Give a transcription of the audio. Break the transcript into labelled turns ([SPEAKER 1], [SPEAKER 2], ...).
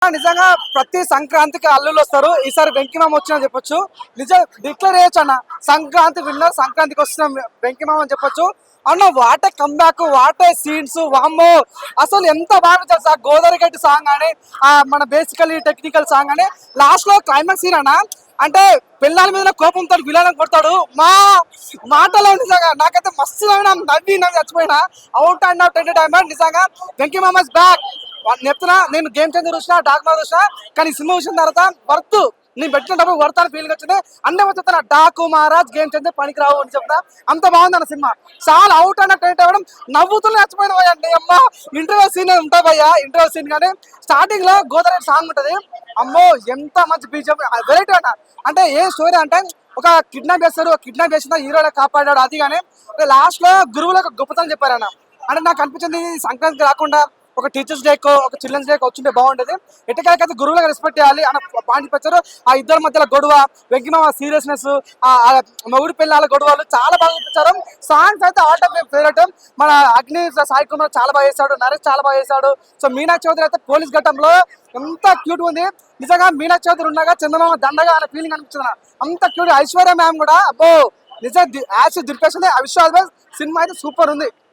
[SPEAKER 1] నిజంగా ప్రతి సంక్రాంతికి అల్లుళ్ళు వస్తారు. ఈసారి వెంకిమామ వచ్చినా చెప్పొచ్చు. నిజం డిక్లేర్ చేయొచ్చు అన్న, సంక్రాంతి విన్నర్ సంక్రాంతికి వస్తున్న వెంకిమామ అని చెప్పొచ్చు అన్న. వాటే కంబ్యాక్, వాటే సీన్స్, వామ్మో అసలు ఎంత బాగా తెలుసా. గోదావరి గట్టి సాంగ్ అని, మన బేసికలీ టెక్నికల్ సాంగ్ అని, లాస్ట్ లో క్లైమాక్స్ సీన్ అన్న. అంటే పిల్లల మీద కోపంతో విలనం కొడతాడు. మా మాటలో నిజంగా నాకైతే మస్తు నవ్వి చచ్చిపోయినా. అవుట్ అండ్ అవుట్ ఎంటర్టైన్మెంట్ నిజంగా. వెంకీ బ్యాక్. చెప్తున్నా, నేను గేమ్ చేంజర్ చూసినా, డాక్మా చూసినా, కానీ సినిమా చూసిన తర్వాత వర్త్, నేను పెట్టినప్పుడు వర్త్ అని ఫీలింగ్ వచ్చింది. అన్నీ చెప్తున్నా, డాకు మహారాజ్ గేమ్ చేంజర్ పనికి రావు అని చెప్తా. అంత బాగుంది అన్న సినిమా. చాలా అవుట్ అండ్ అవుట్ అవ్వడం, నవ్వుతూ నచ్చిపోయిన పోయా అండి. అమ్మ ఇంటర్వ్యూ సీన్ ఉంటాయి భయ్యా, ఇంటర్వ్యూ సీన్ కానీ స్టార్టింగ్ లో గోదావరి సాంగ్ ఉంటది. అమ్మో ఎంత మంచి బీజం, వెరైటీ అన్న. అంటే ఏ స్టోరీ అంటే, ఒక కిడ్నాప్ చేస్తారు, కిడ్నాప్ చేసిన హీరోలో కాపాడాడు అది. కానీ లాస్ట్ లో గురువులకు గొప్పతనం చెప్పారన్న. అంటే నాకు అనిపించింది, సంక్రాంతికి రాకుండా ఒక టీచర్స్ డేకో, ఒక చిల్డ్రన్స్ డేకో వచ్చింటే బాగుండేది. ఎట్టకాలకైతే గురువులకు రెస్పెక్ట్ చేయాలి అన్న పాయింట్ వచ్చారు. ఆ ఇద్దరి మధ్యలో గొడవ, వెంకిమామ సీరియస్నెస్, మొగుడు పిల్లల గొడవలు చాలా బాగా చూపించారు. సాంగ్స్ అయితే ఆల్ టైమ్ ఫేవరెట్. మన అగ్ని సాయి కుమార్ చాలా బాగా చేశాడు, నరేష్ చాలా బాగా చేశాడు. సో మీనాక్షి చౌదరి అయితే పోలీస్ ఘట్టంలో ఎంత క్యూట్ ఉంది. నిజంగా మీనాక్షి చౌదరి ఉండగా చందమామ దండగా అనే ఫీలింగ్ అనిపించింది. అంత క్యూట్. ఐశ్వర్య మ్యామ్ కూడా అబ్బో నిజంగా యాసిడ్ దింపేసింది. ఆ విషయాలు సినిమా అయితే సూపర్ ఉంది.